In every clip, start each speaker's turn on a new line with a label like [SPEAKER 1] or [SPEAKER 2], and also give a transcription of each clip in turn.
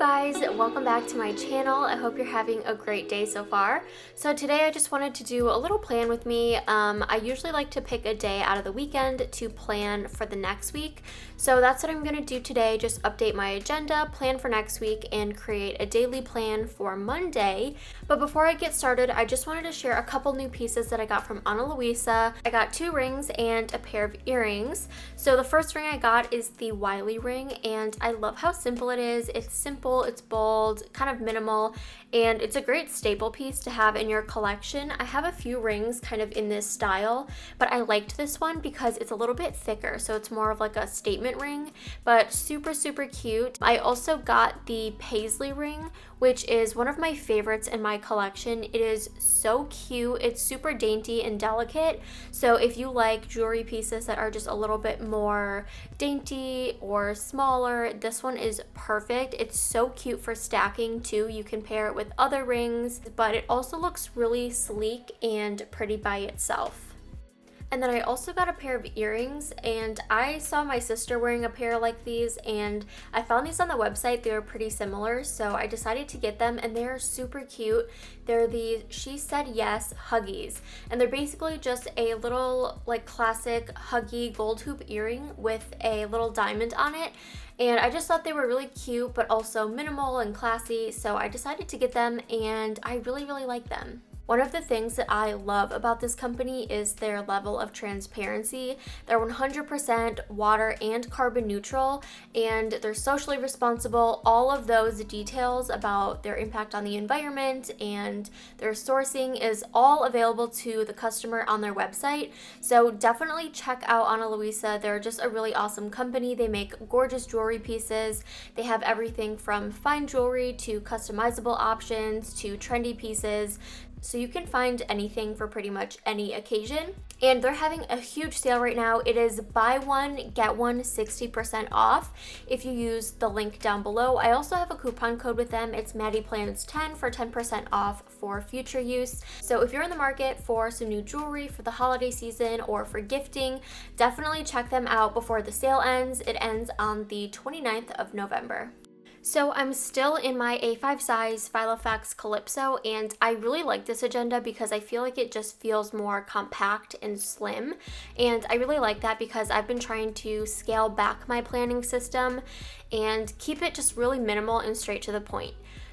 [SPEAKER 1] guys, welcome back to my channel. I hope you're having a great day so far. So today I just wanted to do a little plan with me. I usually like to pick a day out of the weekend to plan for the next week. So that's what I'm going to do today, just update my agenda, plan for next week, and create a daily plan for Monday. But before I get started, I just wanted to share a couple new pieces that I got from Ana Luisa. I got 2 rings and a pair of earrings. So the first ring I got is the Wiley ring, and I love how simple it is. It's simple, it's bold, kind of minimal, and it's a great staple piece to have in your collection. I have a few rings kind of in this style, but I liked this one because it's a little bit thicker, so it's more of like a statement ring, but super cute. I also got the paisley ring, which is one of my favorites in my collection. It is so cute. It's super dainty and delicate. So if you like jewelry pieces that are just a little bit more dainty or smaller, this one is perfect. It's so cute for stacking too. You can pair it with other rings, but it also looks really sleek and pretty by itself. And then I also got a pair of earrings, and I saw my sister wearing a pair like these, and I found these on the website. They were pretty similar, so I decided to get them, and they're super cute. They're the She Said Yes Huggies, and they're basically just a little like classic huggy gold hoop earring with a little diamond on it. And I just thought they were really cute, but also minimal and classy, so I decided to get them, and I really like them. One of the things that I love about this company is their level of transparency. They're 100% water and carbon neutral, and they're socially responsible. All of those details about their impact on the environment and their sourcing is all available to the customer on their website. So definitely check out Ana Luisa. They're just a really awesome company. They make gorgeous jewelry pieces. They have everything from fine jewelry to customizable options to trendy pieces. So you can find anything for pretty much any occasion. And they're having a huge sale right now. It is buy one, get one 60% off if you use the link down below. I also have a coupon code with them. It's MaddiePlans10 for 10% off for future use. So if you're in the market for some new jewelry for the holiday season or for gifting, definitely check them out before the sale ends. It ends on the 29th of November. So I'm still in my A5 size Filofax Calypso, and I really like this agenda because I feel like it just feels more compact and slim, and I really like that because I've been trying to scale back my planning system and keep it just really minimal and straight to the point.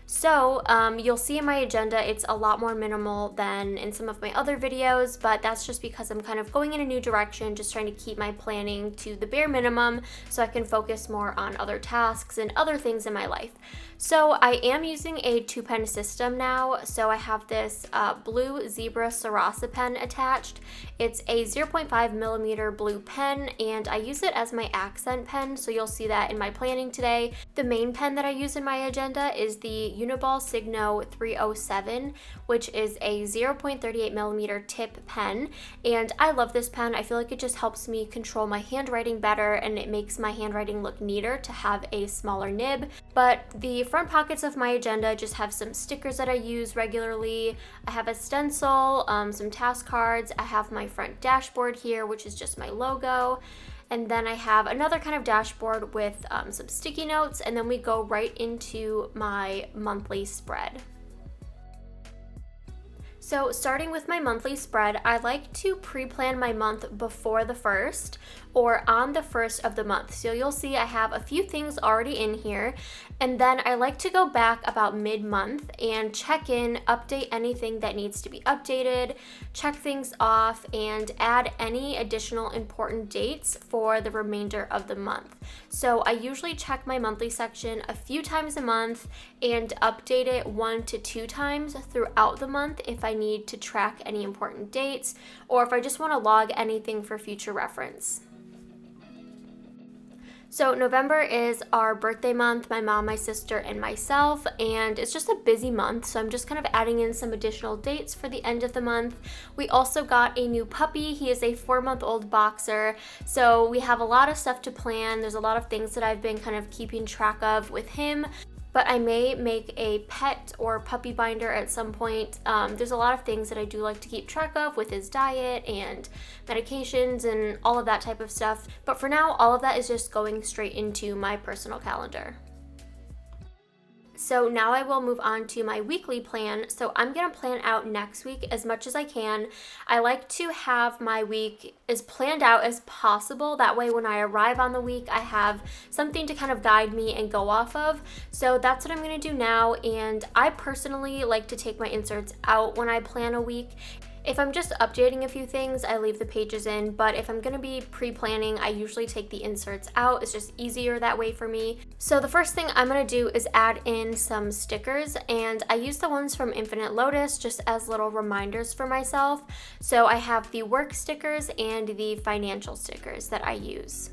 [SPEAKER 1] So you'll see in my agenda it's a lot more minimal than in some of my other videos, but that's just because I'm kind of going in a new direction, just trying to keep my planning to the bare minimum so I can focus more on other tasks and other things in my life. So I am using a 2-pen system now. So I have this blue Zebra Sarasa pen attached. It's a 0.5 millimeter blue pen, and I use it as my accent pen, so you'll see that in my planning today. The main pen that I use in my agenda is the Uniball Signo 307, which is a 0.38 millimeter tip pen, and I love this pen. I feel like it just helps me control my handwriting better, and it makes my handwriting look neater to have a smaller nib. But the front pockets of my agenda just have some stickers that I use regularly. I have a stencil, some task cards. I have my front dashboard here, which is just my logo. And then I have another kind of dashboard with some sticky notes, and then we go right into my monthly spread. So starting with my monthly spread, I like to pre-plan my month before the 1st or on the 1st of the month. So you'll see I have a few things already in here, and then I like to go back about mid-month and check in, update anything that needs to be updated, check things off, and add any additional important dates for the remainder of the month. So I usually check my monthly section a few times a month and update it 1 to 2 times throughout the month if I need to track any important dates or if I just want to log anything for future reference. So November is our birthday month, my mom, my sister, and myself, and it's just a busy month, so I'm just kind of adding in some additional dates for the end of the month. We also got a new puppy. He is a 4-month-old boxer, so we have a lot of stuff to plan. There's a lot of things that I've been kind of keeping track of with him. But I may make a pet or puppy binder at some point. There's a lot of things that I do like to keep track of with his diet and medications and all of that type of stuff. But for now, all of that is just going straight into my personal calendar. So now I will move on to my weekly plan. So I'm gonna plan out next week as much as I can. I like to have my week as planned out as possible. That way when I arrive on the week, I have something to kind of guide me and go off of. So that's what I'm gonna do now. And I personally like to take my inserts out when I plan a week. If I'm just updating a few things, I leave the pages in, but if I'm gonna be pre-planning, I usually take the inserts out. It's just easier that way for me. So the first thing I'm gonna do is add in some stickers, and I use the ones from Infinite Lotus just as little reminders for myself. So I have the work stickers and the financial stickers that I use.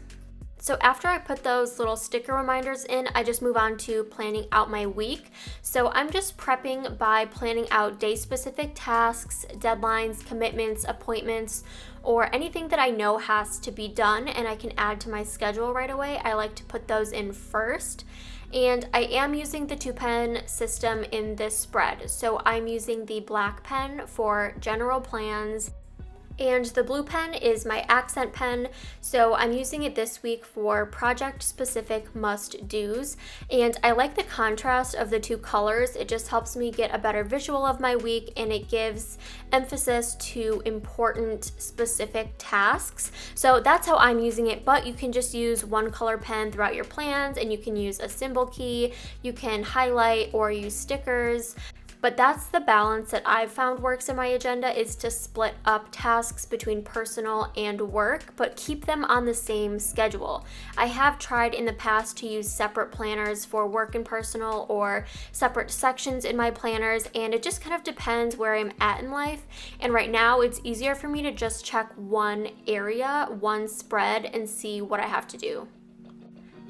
[SPEAKER 1] So after I put those little sticker reminders in, I just move on to planning out my week. So I'm just prepping by planning out day-specific tasks, deadlines, commitments, appointments, or anything that I know has to be done and I can add to my schedule right away. I like to put those in first. And I am using the 2-pen system in this spread. So I'm using the black pen for general plans, and the blue pen is my accent pen, so I'm using it this week for project-specific must-dos. And I like the contrast of the two colors. It just helps me get a better visual of my week, and it gives emphasis to important specific tasks. So that's how I'm using it, but you can just use one color pen throughout your plans, and you can use a symbol key, you can highlight or use stickers. But that's the balance that I've found works in my agenda, is to split up tasks between personal and work, but keep them on the same schedule. I have tried in the past to use separate planners for work and personal, or separate sections in my planners, and it just kind of depends where I'm at in life. And right now it's easier for me to just check one area, one spread, and see what I have to do.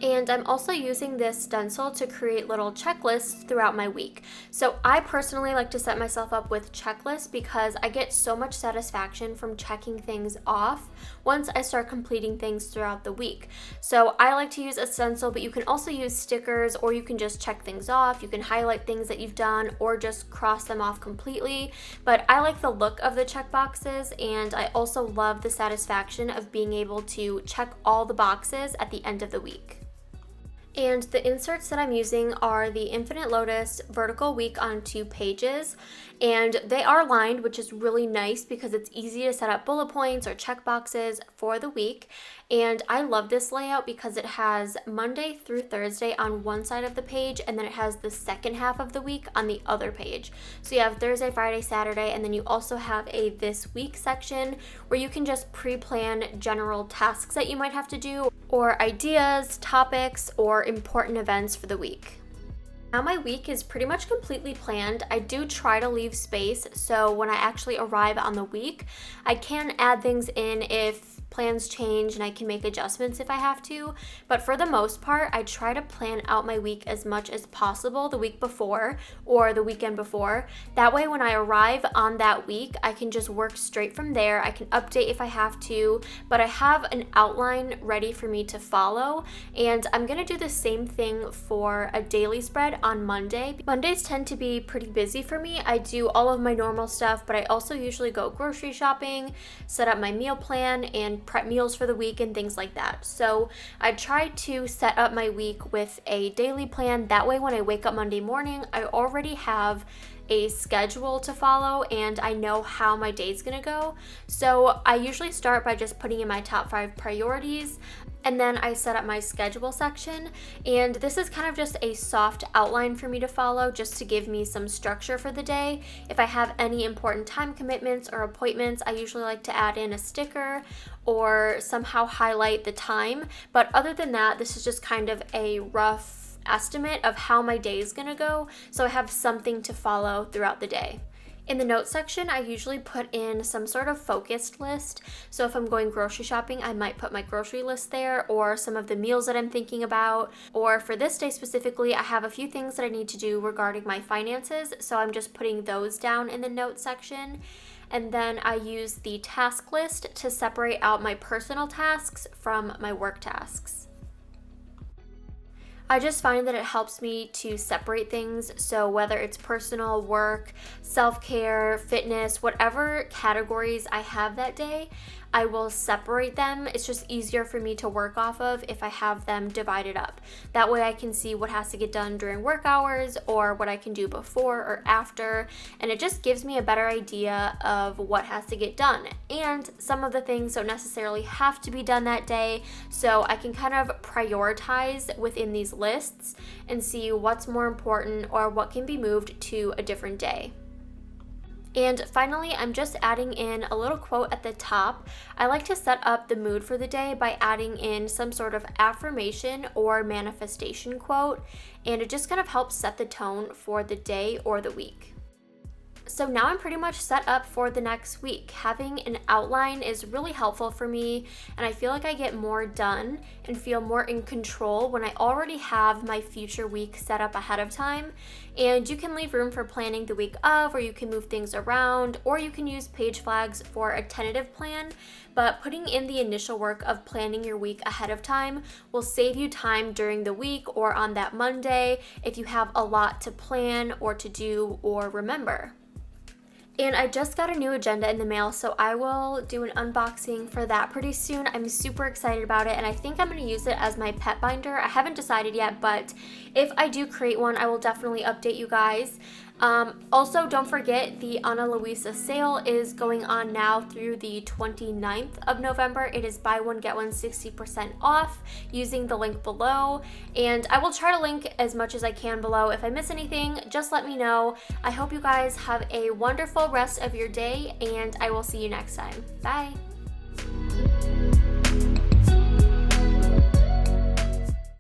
[SPEAKER 1] And I'm also using this stencil to create little checklists throughout my week. So I personally like to set myself up with checklists because I get so much satisfaction from checking things off once I start completing things throughout the week. So I like to use a stencil, but you can also use stickers, or you can just check things off. You can highlight things that you've done or just cross them off completely. But I like the look of the check boxes, and I also love the satisfaction of being able to check all the boxes at the end of the week. And the inserts that I'm using are the Infinite Lotus Vertical Week on 2 pages, and they are lined, which is really nice because it's easy to set up bullet points or check boxes for the week. And I love this layout because it has Monday through Thursday on one side of the page, and then it has the second half of the week on the other page. So you have Thursday, Friday, Saturday, and then you also have a this week section where you can just pre-plan general tasks that you might have to do, or ideas, topics, or important events for the week. Now my week is pretty much completely planned. I do try to leave space, so when I actually arrive on the week, I can add things in if plans change, and I can make adjustments if I have to. But for the most part, I try to plan out my week as much as possible the week before or the weekend before. That way when I arrive on that week, I can just work straight from there. I can update if I have to, but I have an outline ready for me to follow. And I'm gonna do the same thing for a daily spread on Monday. Mondays tend to be pretty busy for me. I do all of my normal stuff, but I also usually go grocery shopping, set up my meal plan, and prep meals for the week and things like that. So I try to set up my week with a daily plan. That way when I wake up Monday morning, I already have a schedule to follow and I know how my day's gonna go. So I usually start by just putting in my top 5 priorities, and then I set up my schedule section, and this is kind of just a soft outline for me to follow, just to give me some structure for the day. If I have any important time commitments or appointments, I usually like to add in a sticker or somehow highlight the time. But other than that, this is just kind of a rough estimate of how my day is gonna go, so I have something to follow throughout the day. In the notes section, I usually put in some sort of focused list. So if I'm going grocery shopping, I might put my grocery list there, or some of the meals that I'm thinking about. Or for this day specifically, I have a few things that I need to do regarding my finances, so I'm just putting those down in the notes section. And then I use the task list to separate out my personal tasks from my work tasks. I just find that it helps me to separate things, so whether it's personal, work, self-care, fitness, whatever categories I have that day, I will separate them. It's just easier for me to work off of if I have them divided up. That way I can see what has to get done during work hours or what I can do before or after, and it just gives me a better idea of what has to get done. And some of the things don't necessarily have to be done that day, so I can kind of prioritize within these lists and see what's more important or what can be moved to a different day. And finally, I'm just adding in a little quote at the top. I like to set up the mood for the day by adding in some sort of affirmation or manifestation quote, and it just kind of helps set the tone for the day or the week. So now I'm pretty much set up for the next week. Having an outline is really helpful for me, and I feel like I get more done and feel more in control when I already have my future week set up ahead of time. And you can leave room for planning the week of, or you can move things around, or you can use page flags for a tentative plan. But putting in the initial work of planning your week ahead of time will save you time during the week or on that Monday if you have a lot to plan or to do or remember. And I just got a new agenda in the mail, so I will do an unboxing for that pretty soon. I'm super excited about it, and I think I'm going to use it as my pet binder. I haven't decided yet, but if I do create one, I will definitely update you guys. Also, don't forget the Ana Luisa sale is going on now through the 29th of November. It is buy one, get one 60% off using the link below. And I will try to link as much as I can below. If I miss anything, just let me know. I hope you guys have a wonderful rest of your day, and I will see you next time. Bye.